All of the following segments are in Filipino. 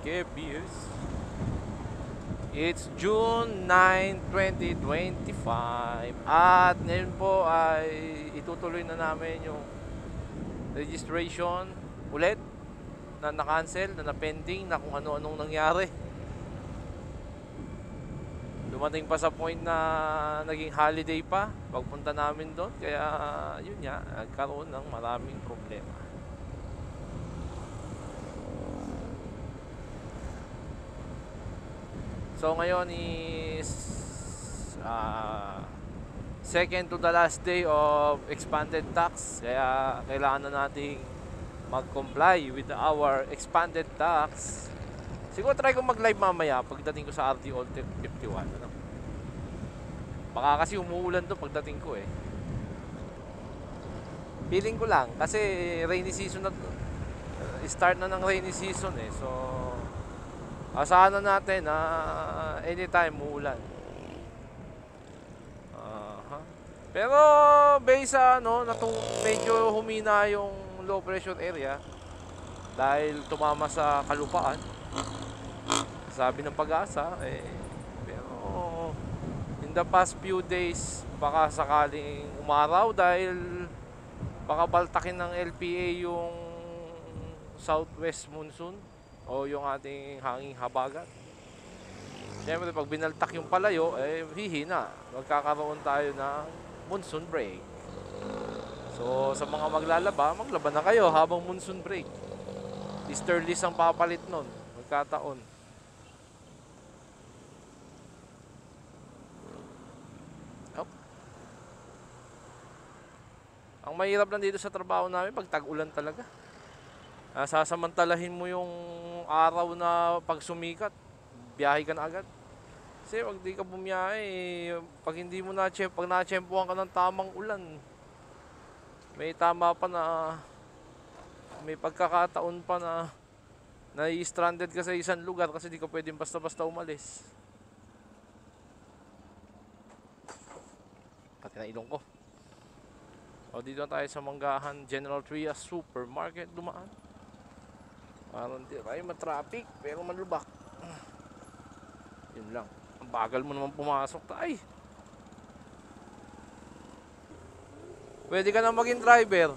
Kebius. It's June 9, 2025 at ngayon po ay itutuloy na namin yung registration ulit na na-cancel, na na-pending, na kung ano-anong nangyari. Dumating pa sa point na naging holiday pa pagpunta namin doon, kaya yun nga, nagkaroon ng maraming problema. So ngayon is second to the last day of expanded tax, kaya kailangan na nating mag-comply with our expanded tax. Siguro try ko mag-live mamaya pagdating ko sa RTO 51, ano? Baka kasi umuulan doon pagdating ko eh. Feeling ko lang kasi rainy season na, start na ng rainy season eh. So asahan na natin na anytime muulan. Pero based sa ano, medyo humina yung low pressure area dahil tumama sa kalupaan. Sabi ng Pag-asa eh, pero in the past few days baka sakaling umaraw dahil baka baltakin ng LPA yung southwest monsoon o yung ating hanging habagat. Siyempre pag binaltak yung palayo, eh hihina. Magkakaroon tayo ng monsoon break. So sa mga maglalaba, maglaba na kayo habang monsoon break. Easterlies ang papalit nun. Magkataon. Oh. Ang mahirap lang dito sa trabaho namin pag tag-ulan talaga. Sasamantalahin mo yung araw na pag sumikat, biyahe ka na agad. Kasi pag di ka bumiyahe, pag hindi mo pag na-tsempuhan ka ng tamang ulan, may tama pa na, may pagkakataon pa na nai-stranded ka sa isang lugar kasi di ka pwedeng basta-basta umalis. Pati na ilong ko. O dito na tayo sa Manggahan General Trias Supermarket dumaan. Parang di tayo matraffic pero malubak. Yun lang. Ang bagal mo naman pumasok. Ay! Pwede ka na maging driver.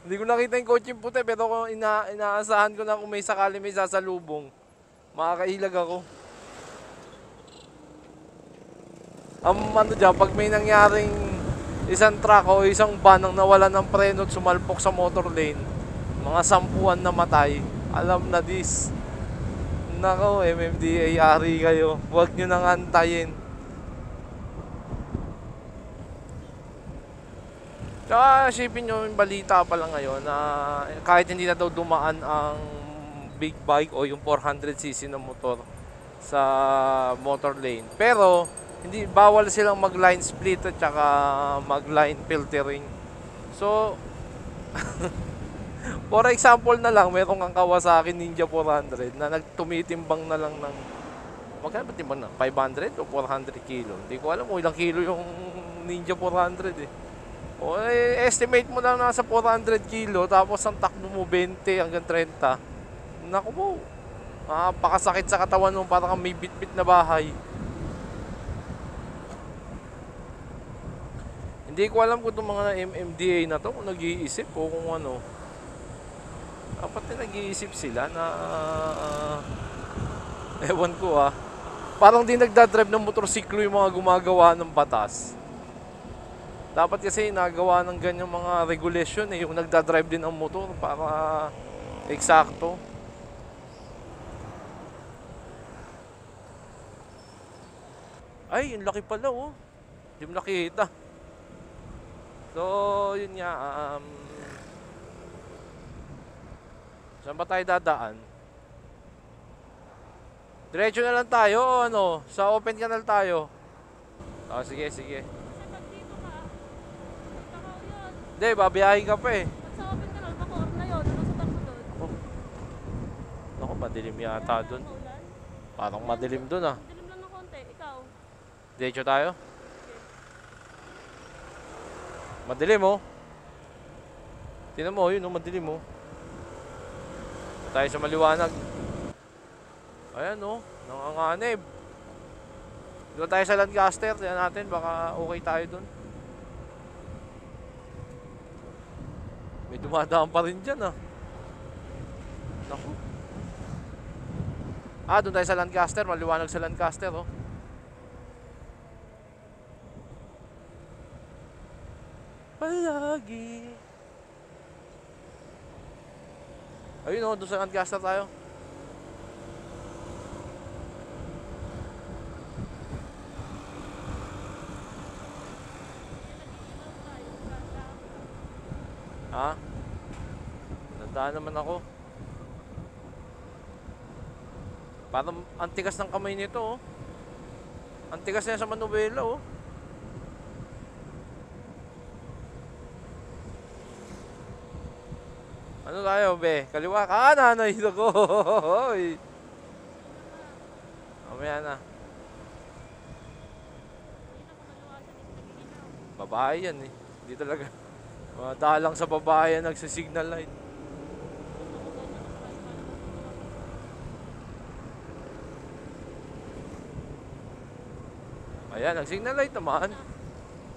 Hindi ko nakita yung kotse puti pero kung inaasahan ko na kung may sakali may sasalubong, makakailag ako. Ang ano dyan, pag may nangyaring isang truck o isang van ang nawalan ng preno at sumalpok sa motor lane, mga 10 na matay, alam na this. Nako, MMDA, ari kayo. Huwag nyo nang antayin. Tsaka isipin nyo yung balita pa lang ngayon na kahit hindi na daw dumaan ang big bike o yung 400cc na motor sa motor lane, pero hindi bawal silang mag-line split at saka mag-line filtering. So for example na lang, meron kang Kawasaki Ninja 400 na nagtumitimbang na lang ng magkano ba timbang na? 500 o 400 kilo? Hindi ko alam kung ilang kilo yung Ninja 400 eh. O estimate mo lang nasa 400 kilo tapos ang takbo mo 20 hanggang 30. Naku po, pakasakit sa katawan mo, parang may bit-bit na bahay. Hindi ko alam kung itong mga MMDA na to kung nag-iisip o kung ano. Dapat na nag-iisip sila na ewan ko parang di nagdadrive ng motorsiklo yung mga gumagawa ng batas. Dapat kasi nagawa ng ganyang mga regulation yung nagdadrive din ng motor para eksakto. Ay, yung laki pala hindi mo nakita. So, yun nga, saan ba tayo dadaan? Diretso na lang tayo o ano? Sa open canal tayo. Sige, sige. Kasi pag dito ka, takaw yun. Hindi, babiyahin ka pa eh. Pag sa open canal, bakoor na yun. Ano sa takbo doon? Naku, madilim yata dun. Parang madilim dun Dilim lang ng konti. Ikaw? Diretso tayo? Madilim Tingnan mo, yun, madilim mo. Tayo sa maliwanag. Ayan, nanganganib. Doon tayo sa Lancaster, tingnan natin, baka okay tayo doon. May dumadaan pa rin dyan, Naku. Doon tayo sa Lancaster, maliwanag sa Lancaster, Palagi. Ayun, doon sa Lancaster tayo. Ha? Nandaan naman ako. Parang antigas ng kamay nito, Antigas na yan sa manubela, Ano tayo, be? Kaliwa, kanan, ay ko. Mamaya na. Babae yan, Hindi talaga. Madalang sa babae yan nagsisignal light. Ayan, nag-signal light naman.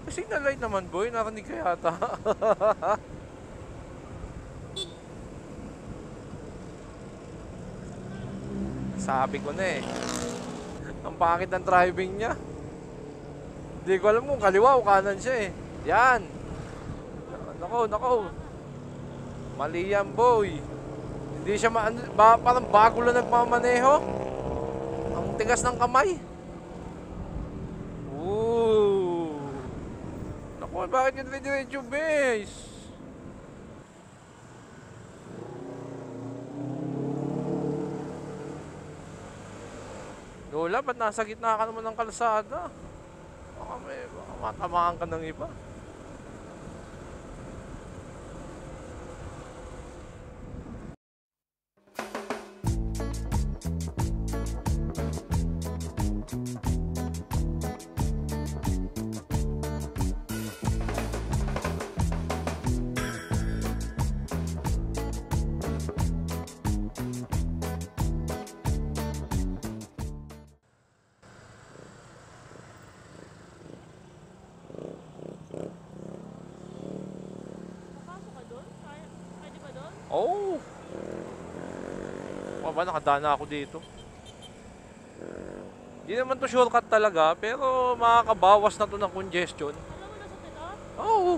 Signal light naman, boy. Narinig ka yata. Sabi ko na Ang pangit ng driving niya. Hindi ko alam kung kaliwa o kanan siya Yan. Nako. Mali yan, boy. Hindi siya parang bago lang nagmamaneho. Ang tigas ng kamay. Naku, bakit yung dire-diretso, base? Lola, ba't nasa gitna ka naman ng kalsada? Baka matamaan ka ng iba. Oh! Ba, nakadana ako dito. Hindi naman to shortcut talaga, pero makakabawas na to ng congestion. Alam mo na sa tila? Oo!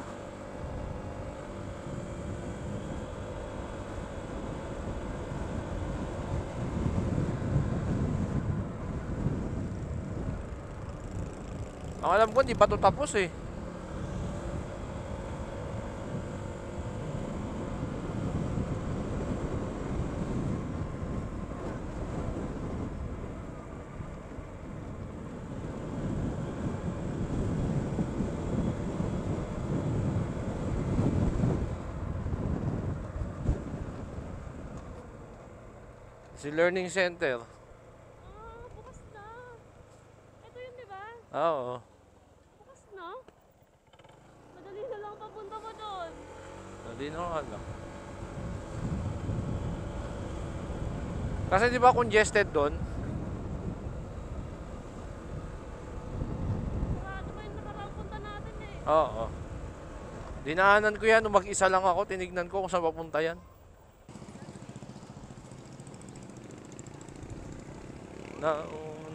Ang alam ko, hindi pa to tapos Si Learning Center. Bukas na. Ito yun, di ba? Oo. Bukas na. Madali na lang papunta mo doon. Hindi na alam. Kasi di ba congested doon? Sarado pa yung nakaraang punta natin Oo. Dinaanan ko yan nung mag-isa lang ako. Tinignan ko kung saan papunta yan.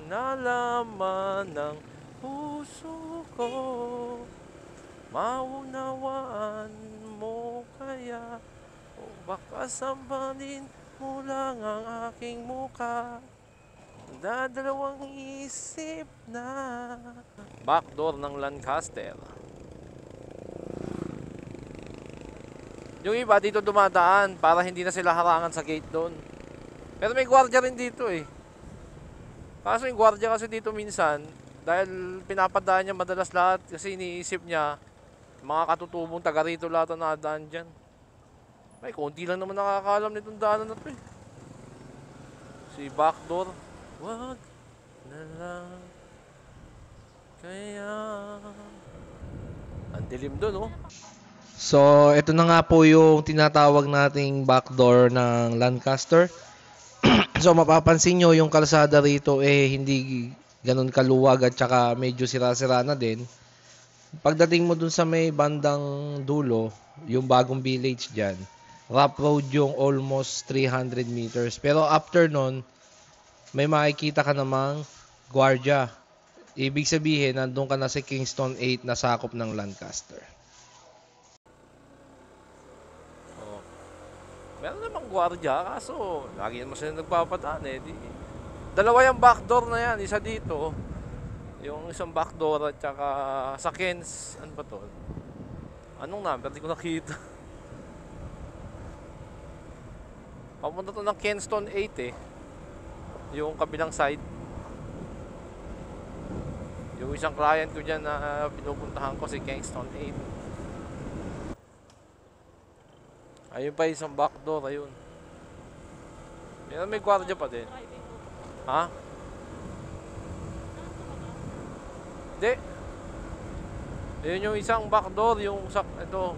Nalaman ng puso ko, maunawaan mo kaya, o baka sambahin mo lang ang aking muka, dadalawang isip na. Backdoor ng Lancaster. Yung iba dito dumadaan para hindi na sila harangan sa gate doon. Pero may gwardiya rin dito Kaso yung gwardiya kasi dito minsan, dahil pinapadaan niya madalas lahat kasi iniisip niya, mga katutubong taga rito lahat ang nadaan dyan. May konti lang naman nakakaalam nitong daanan na to Si Backdoor. Wag na lang kaya. Ang dilim doon So, ito na nga po yung tinatawag nating backdoor ng Lancaster. So, mapapansin nyo yung kalsada rito hindi ganun kaluwag at saka medyo sira-sira na din. Pagdating mo dun sa may bandang dulo, yung bagong village dyan, rough road yung almost 300 meters. Pero after nun, may makikita ka namang gwardiya. Ibig sabihin, nandun ka na sa Kingston 8 na sakop ng Lancaster. Oh. Meron namang gwardiya, kaso lagi naman sila nagpapadaan eh. Dalawa yung backdoor na yan, isa dito. Yung isang backdoor at saka sa Kens, ano ba to? Anong number? Di ko nakita. Papunta to ng Kenston 8 eh. Yung kabilang side. Yung isang client ko dyan na pinupuntahan ko si Kingston 8. Ayun pa isang backdoor, ayun. May gwardiya pa din. Driving mo. Ha? Hindi. Ayun yung isang backdoor, yung ito.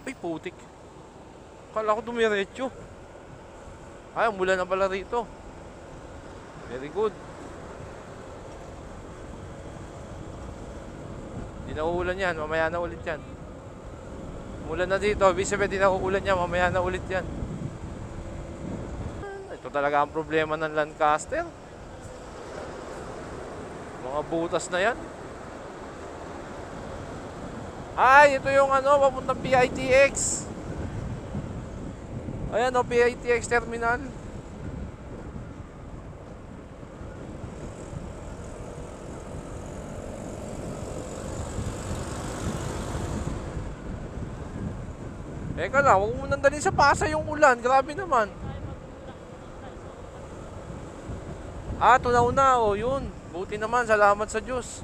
Ay, putik. Kala ko dumiretso. Ay, umulan na pala rito. Very good. Di na uulan yan, mamaya na ulit yan. Umulan na dito, ibig sabihin di na uulan yan, mamaya na ulit yan. Ito talaga ang problema ng Lancaster. Mga butas na yan. Ay, ito yung ano, papuntang PITX. Ayan o, PITX terminal. Eka lang, huwag mo nang dalhin sa Pasay yung ulan. Grabe naman. Ah, tunaw na. O, yun. Buti naman. Salamat sa Diyos.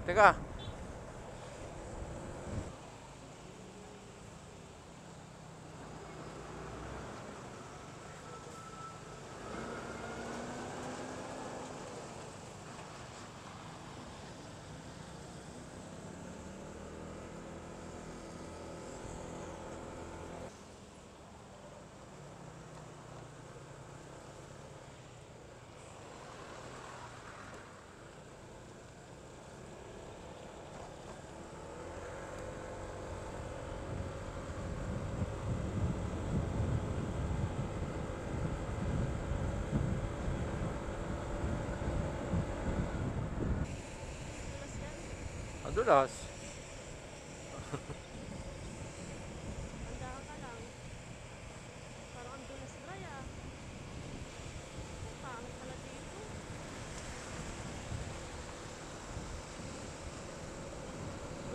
Teka. Madulas. Handa ka lang. Parang ang dulas, Bray, ah. Ang pangit pala dito.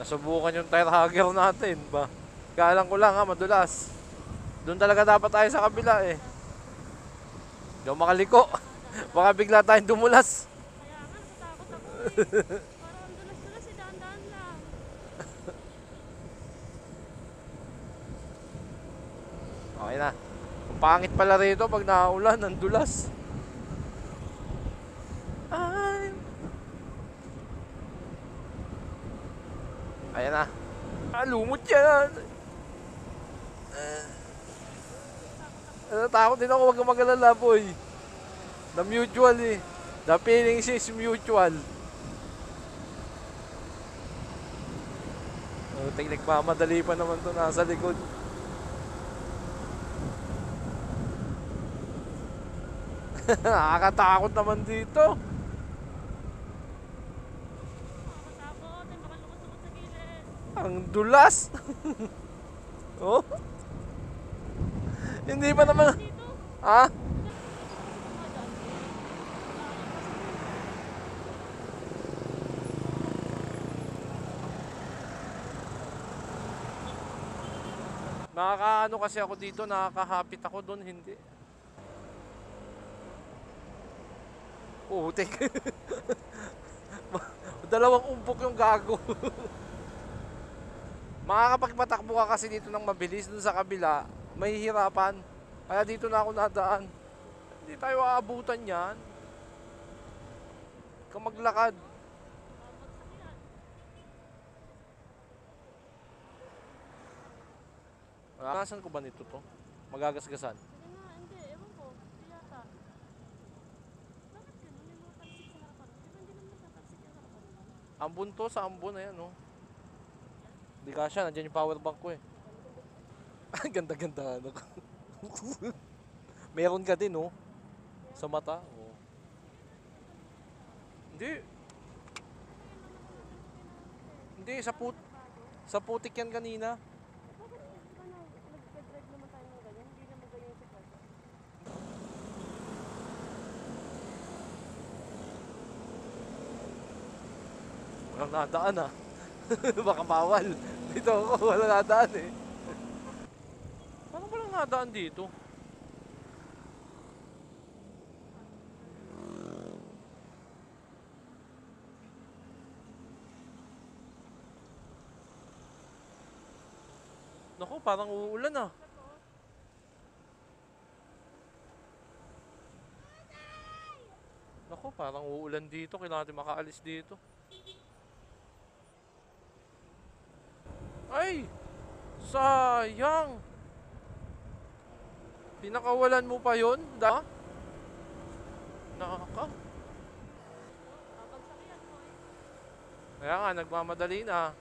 Nasubukan yung tire hugger natin ba? Kaalam ko lang ha, madulas. Doon talaga dapat tayo sa kabila eh. Hindi ako makaliko. Baka bigla tayong dumulas. Kaya nga, natatakot ako eh. Parang ang dulas-dulas, eh. Daan-daan lang. Okay na. Ang pangit pala rito pag naulan, ang dulas. Ay. Ayan na. Lumot yan. Natakot din ako, wag kang mag-alala, boy. The mutual eh. The feeling is mutual. Nagmamadali pa naman to nasa likod. Nakakatakot naman dito. Nakakatakot. Ay, baka lumot-lumot sa gilid. Ang dulas. Oh. Hindi pa naman. Dito. Ha? Nakakaano kasi ako dito, nakakahapit ako doon, hindi. Putik. Dalawang umpok yung gago. Makakapagpatakbo ka kasi dito ng mabilis, dun sa kabila, mahihirapan. Kaya dito na ako nadaan. Hindi tayo aabutan yan. Kung maglakad. Nasaan ko ba nito to? Magagasgasan. Hindi nga, hindi. Ewan ko. Hindi yata. Bakit ganun? May mga talsik sa harapan. Di ba hindi naman nagtatalsik yung harapan naman? Ambon to, sa ambon na yan, oh. Hindi kasya, nandiyan yung power bank ko eh. Ang ganda-ganda, ano ko. Meron ka din, oh. Sa mata, oh. Hindi. Hindi, sa putik yan kanina. Bakit di ba nag-drive naman tayo ng ganyan? Hindi naman ganyan yung sitwasyon. Walang nadaan, ah. Baka bawal. Dito ako, walang nadaan eh. Parang walang nadaan dito. Naku, parang uulan ah. Naku, parang uulan dito. Kailangan natin makaalis dito. Ay! Sayang! Pinakawalan mo pa yun? Nakaka. Babagsak yan, boy. Kaya nga, nagmamadali na.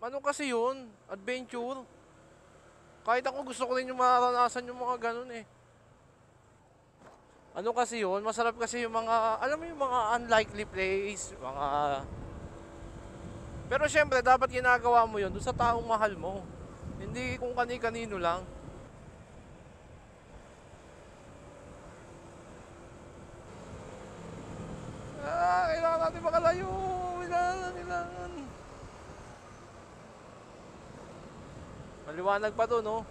Ano kasi yun? Adventure. Kahit ako gusto ko rin yung maranasan yung mga ganun eh. Ano kasi yun? Masarap kasi yung mga, alam mo yung mga unlikely place, mga... Pero syempre, dapat ginagawa mo yun doon sa taong mahal mo. Hindi kung kani-kanino lang. Kailangan natin makalayo. Kailangan. Maliwanag pa to, no?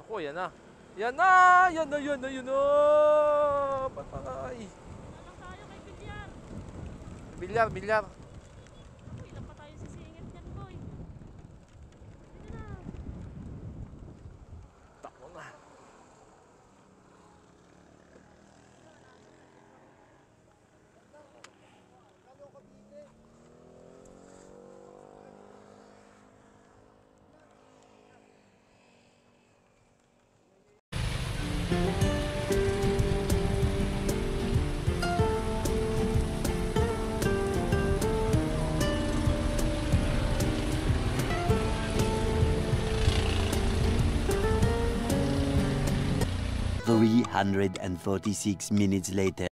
Ako, yan na. Yan na! Yan na! Yan na! Yan na! Patay! Nalang tayo kay Bilyar. Bilyar, bilyar. Ilan pa tayo sisingit yan, boy. Sige na. Tako na. Three 346 minutes later.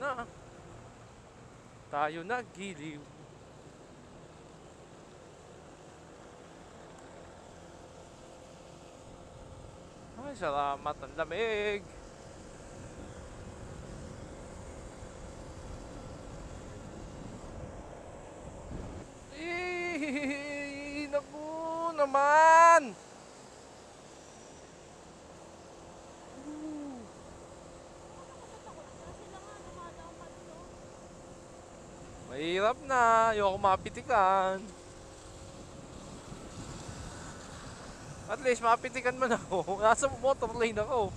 na. Tayo na, giliw. Ay, salamat. Ang lamig. Naku naman. Mahirap na. Ayoko mapitikan. At least mapitikan man ako. Nasa motor lane ako.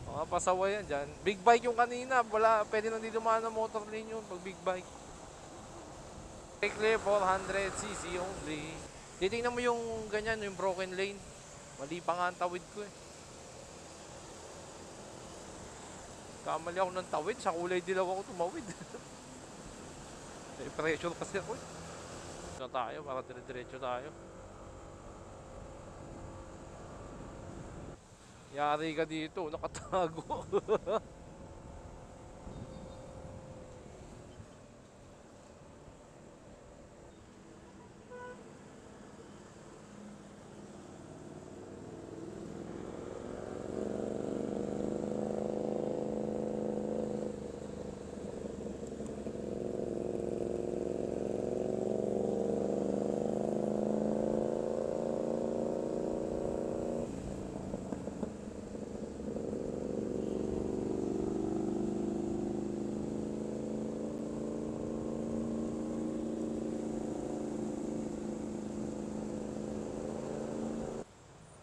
Mga pasaway yan dyan. Big bike yung kanina. Wala, pwede nang di dumaan ng motor lane yun pag big bike. Clear 400cc only. Titingnan mo yung ganyan, yung broken lane. Mali pa nga ang tawid ko eh. Kamali ako ng tawid. Sa kulay dilaw ako tumawid. May pressure kasi ako eh. Na tayo para dire-diretso tayo. Yari ka dito, nakatago.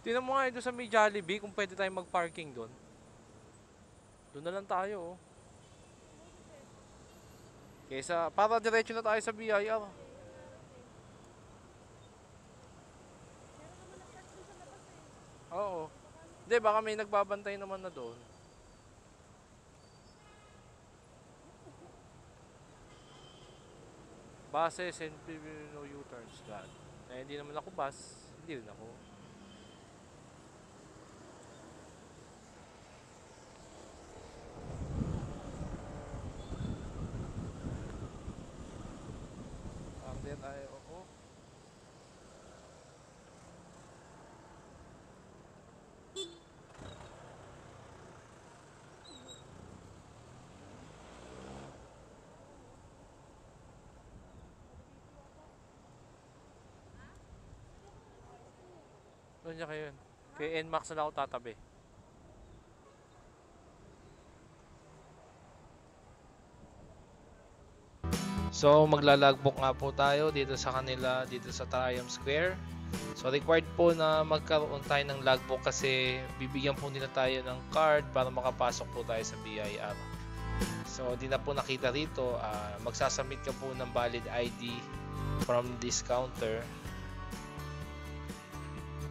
Tingnan mo nga doon sa may Jollibee kung pwede tayong mag-parking doon. Doon na lang tayo oh. Kesa para diretso na tayo sa BIR. Oo. Hindi, baka may nagbabantay naman na doon. Base, St. Filipino U-turns. God. Eh, hindi naman ako bus. Hindi rin ako. Tayo, oo. Doon niya kayo yun. Kay NMAX na ako tatabi. So maglalagbook nga po tayo dito sa kanila, dito sa Triumph Square. So required po na magkaroon tayo ng logbook kasi bibigyan po nila tayo ng card para makapasok po tayo sa BIR. So hindi na po nakita rito, magsasubmit ka po ng valid ID from this counter.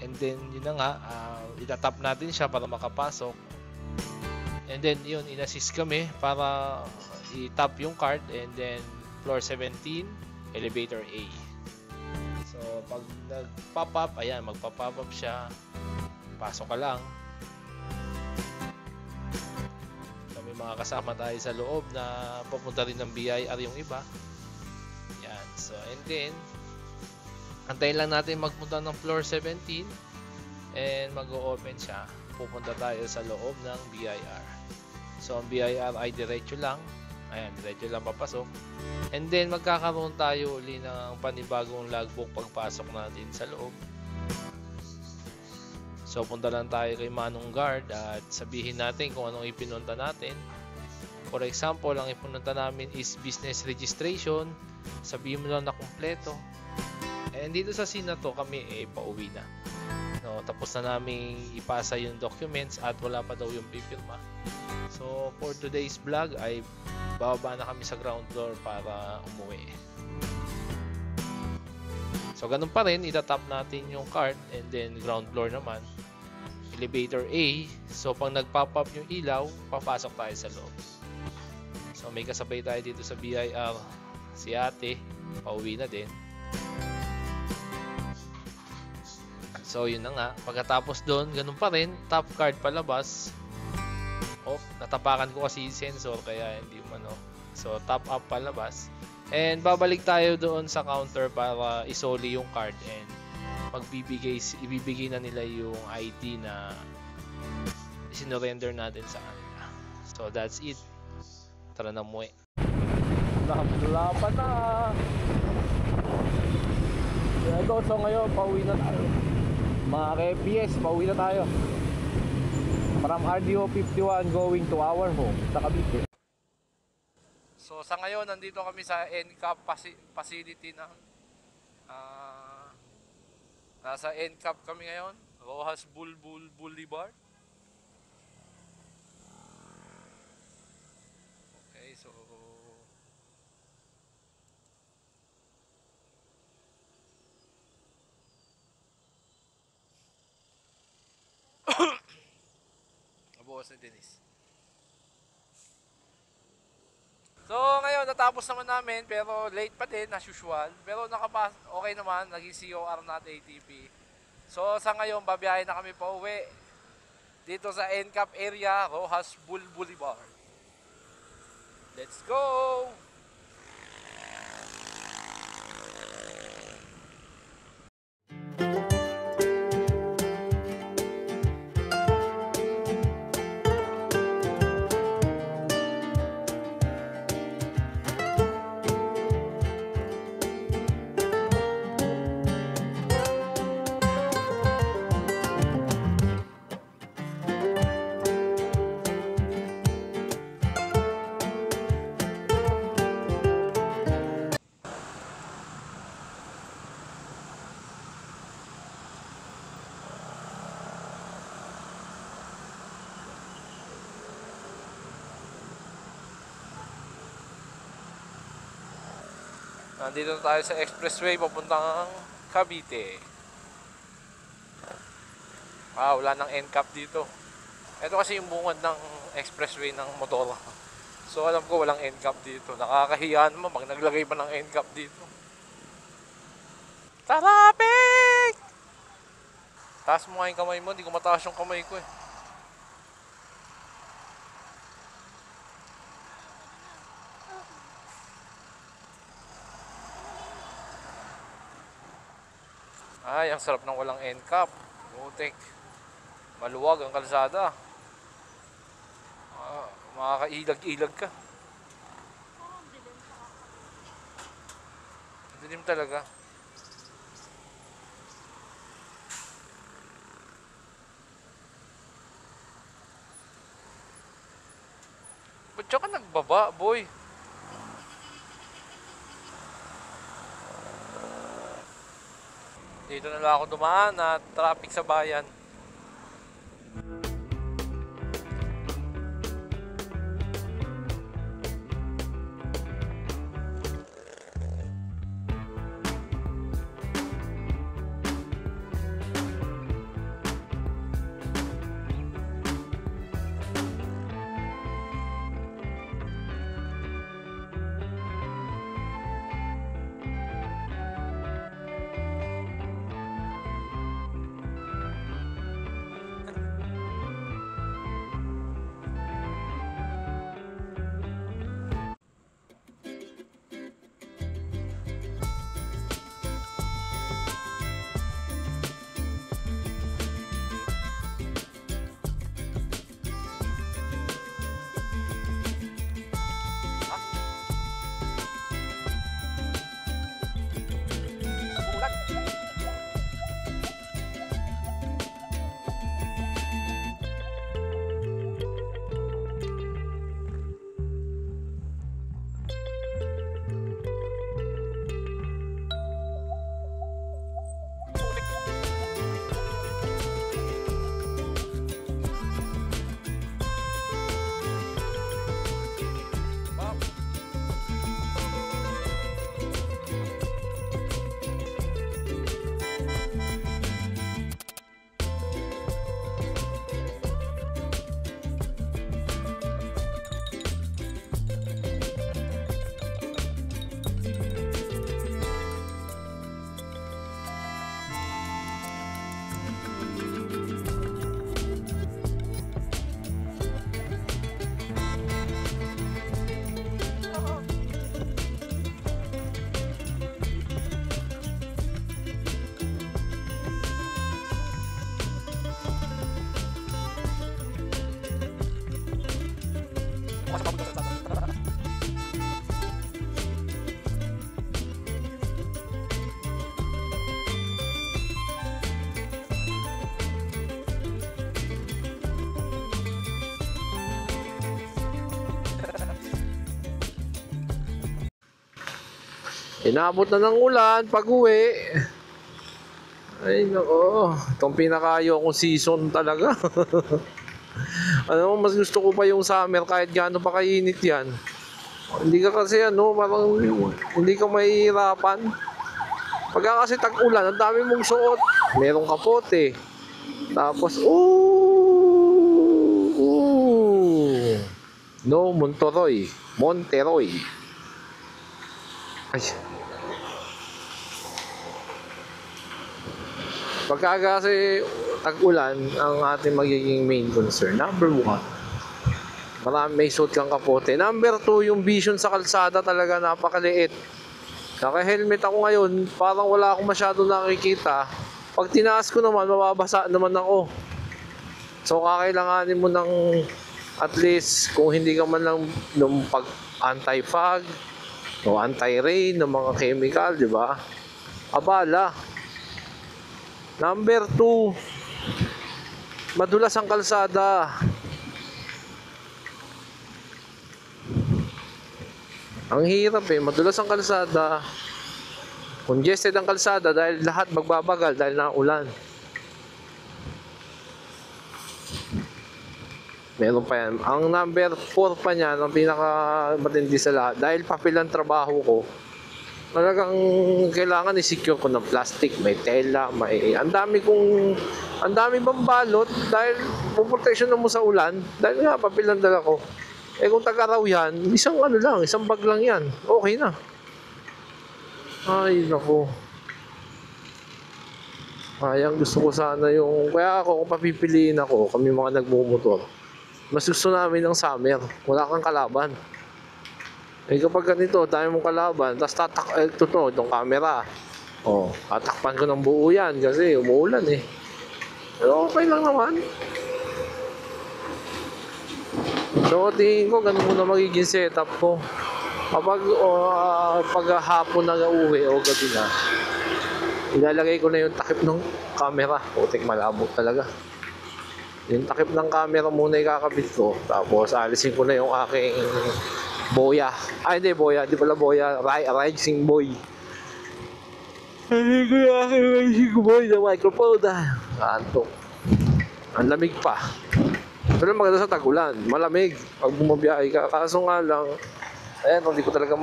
And then yun na nga, itatap natin siya para makapasok. And then yun, inassist kami para i-tap yung card and then floor 17, elevator A. So, pag nag-pop up, ayan, magpa-pop up siya. Pasok ka lang. So, may mga kasama tayo sa loob na papunta rin ng BIR yung iba. Yan. So, and then, antayin lang natin magpunta ng floor 17 and mag-o-open siya. Pupunta tayo sa loob ng BIR. So, ang BIR ay diretso lang. Ayan, diretso lang papasok. And then, magkakaroon tayo uli ng panibagong logbook pagpasok natin sa loob. So, punta lang tayo kay Manong Guard at sabihin natin kung anong ipinunta natin. For example, ang ipinunta namin is business registration. Sabihin mo lang na kumpleto. And dito sa scene na to, kami pauwi na. No, tapos na namin ipasa yung documents at wala pa daw yung pipirma. So, for today's vlog ay bababa na kami sa ground floor para umuwi. So, ganun pa rin, itatap natin yung card and then ground floor naman. Elevator A. So, pag nag-pop up yung ilaw, papasok tayo sa loob. So, may kasabay tayo dito sa BIR. Si ate, pauwi na din. So, yun na nga. Pagkatapos doon, ganun pa rin, top card palabas. Oh, natapakan ko kasi yung sensor kaya hindi umano. So, top up palabas. And babalik tayo doon sa counter para isoli yung card and ibibigay na nila yung ID na sinurrender natin sa kanila. So, that's it. Tara na muwi. Laban na! So ngayon, pauwi na tayo. Mga ka-FPS, pauwi na tayo. From RDO 51 going to our home sa Cavite. So sa ngayon, nandito kami sa NCAP facility ng nasa NCAP kami ngayon, Rojas Bulbul Boulevard. Okay, so nabukas ni Denise. So ngayon natapos naman namin pero late pa din as usual. Pero okay naman, naging COR na at ATP. So sa ngayon babiyahin na kami pa uwi dito sa NCAP area, Rojas Boulevard. Let's go! Nandito tayo sa expressway papuntang Cavite. Wala nang NCAP dito. Ito kasi yung bungad ng expressway ng motor. So alam ko walang NCAP dito. Nakakahiya naman pag naglagay pa ng NCAP dito. Traffic! Taas mo nga yung kamay mo. Hindi ko mataas yung kamay ko eh. Ay, ang sarap ng walang NCAP. Butik. Maluwag ang kalsada. Makakailag-ilag ka. Dilim talaga. Ba't siya ka nagbaba, boy? Dito na lang ako dumaan at traffic sa bayan. Inabot na ng ulan pag-uwi. Ay, nako. Itong pinakayo kong season talaga. Ano, mas gusto ko pa yung summer kahit gaano pa kainit yan. Hindi ka kasi parang hindi ka mahihirapan. Pagka kasi tag-ulan, ang dami mong suot. Merong kapote. Tapos, no, Monteroy. Ay. Pagka kasi tag-ulan, ang ating magiging main concern. Number 1, may suot kang kapote. Number 2, yung vision sa kalsada talaga napakaliit. Naka-helmet ako ngayon, parang wala akong masyado nakikita. Pag tinaas ko naman, mababasa naman ako. So, kakailanganin mo ng at least, kung hindi ka man lang ng pag anti-fog o anti-rain ng mga chemical, di ba? Abala. Number 2, madulas ang kalsada. Ang hirap madulas ang kalsada. Congested ang kalsada dahil lahat magbabagal dahil naulan. Meron pa yan. Ang number 4 pa niyan, ang pinaka matindi sa lahat, dahil papel ang trabaho ko, talagang kailangan i-secure ko ng plastic, may tela, ang dami bang balot dahil protection mo sa ulan, dahil nga papel ang dala ko. Kung tag-araw yan, isang bag lang yan, okay na. Ay nako. Ang gusto ko sana kaya kung papipiliin ako, kami mga nagmumotor, mas gusto namin ng summer, wala kang kalaban. Kapag ganito, tayo mong kalaban, tapos itong camera. Tatakpan ko ng buo yan kasi umuulan Pero okay lang naman. So, tingin ko, ganun muna magiging setup ko. Pag hapon na uwi o gabi na, ilalagay ko na yung takip ng camera. Putik, malabo talaga. Yung takip ng camera muna ikakabit ko. Tapos, alisin ko na yung aking boya. Hindi boya. Di pala boya. Rising boy. Hindi ko yung aking rising boy na microphone. Antok. Ang lamig pa. Pero maganda sa tag-ulan. Malamig. Pag bumabiyahe ka. Kaso nga lang, hindi ko talaga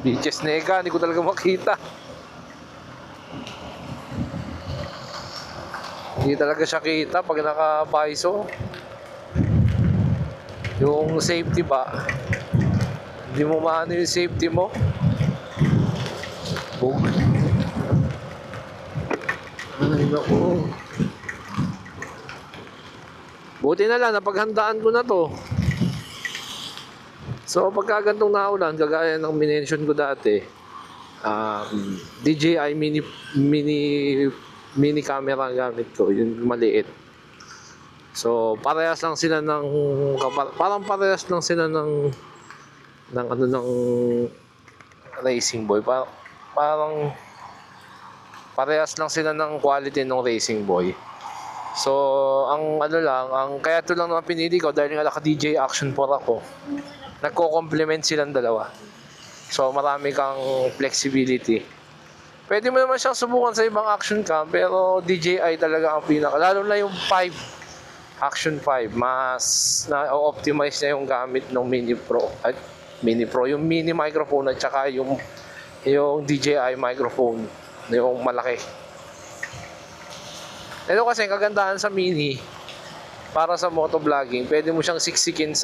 beaches nega. Hindi ko talaga makita. Hindi talaga siya kita pag naka-paiso. Yung safety ba? Hindi mo maano yung safety mo. Ay, naku. Buti na lang, napaghandaan ko na to. So, pagka gantong naulan, kagaya ng minention ko dati, DJI mini camera ang gamit ko, yung maliit. So, parang parehas lang sila ng Racing Boy. Parang parehas lang sila ng quality ng Racing Boy. So, kaya ito lang naman pinili ko dahil nga naka-DJI Action 4 ako. Nagko-complement silang dalawa. So, marami kang flexibility. Pwede mo naman siyang subukan sa ibang action cam, pero DJI talaga ang lalo na yung 5, Action 5, mas na-optimize na yung gamit ng Mini Pro, yung mini microphone at saka yung DJI microphone, yung malaki. Ito kasi kagandahan sa mini, para sa motovlogging, pwede mo siyang siksikin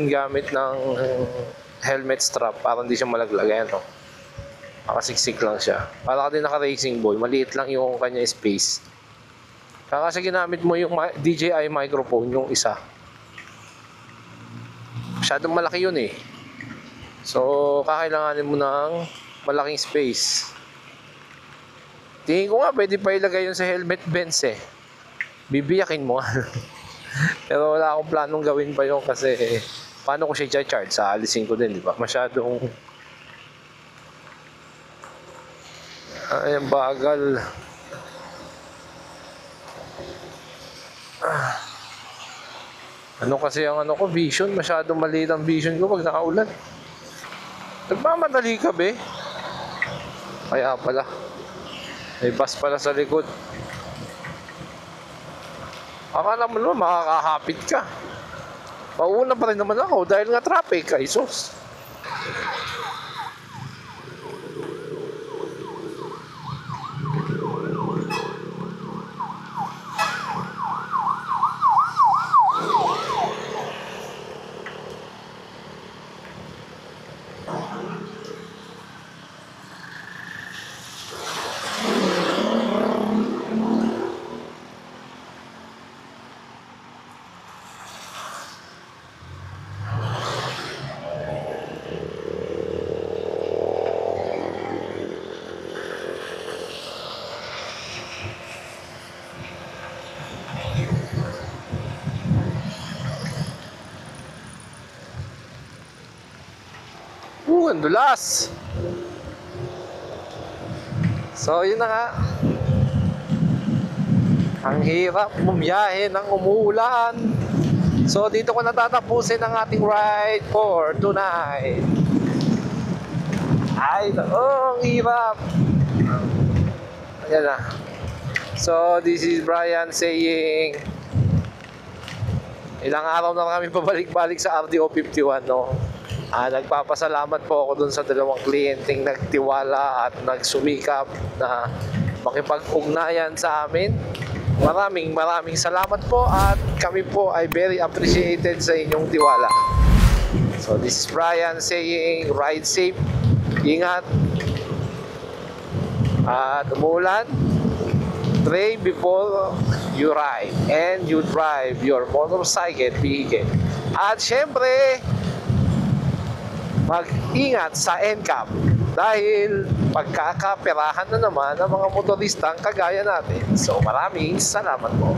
gamit ng helmet strap para hindi siya malaglag. Nakasiksik lang siya. Para ka din naka-Racing Boy, maliit lang yung kanya space. Kasi ginamit mo yung DJI microphone, yung isa. Masyadong malaki yun So, kakailanganin mo ng malaking space. Tingin ko nga, pwede pa ilagay yun sa helmet vents Bibiyakin mo Pero wala akong planong gawin pa yun kasi paano ko siya i-charge? Sa alisin ko din, di ba? Masyadong ang bagal. Ano kasi ang ano ko, vision, masyadong maliit ang vision ko pag nakaulan. Nagmamadali ka, be. Kaya pala. May bus pala sa likod. Akala mo naman makakahapit ka. Pauuna pa rin naman ako dahil nga traffic, ay sus. Ang dulas. So, yun na nga. Ang hirap bumiyahe ng umuulan. So, dito ko natatapusin ang ating ride for tonight. Ay, ang hirap. Ayan na. So, this is Brian saying, ilang araw na kami pabalik-balik sa RDO 51, no? Nagpapasalamat po ako dun sa dalawang kliyenteng nagtiwala at nagsumikap na makipag-ugnayan sa amin. Maraming salamat po at kami po ay very appreciated sa inyong tiwala. So this is Brian saying ride safe, ingat, at umulan, pray before you ride and you drive your motorcycle vehicle. At syempre, mag-ingat sa NCAP dahil pagkakaperahan na naman ng mga motoristang kagaya natin. So maraming salamat po.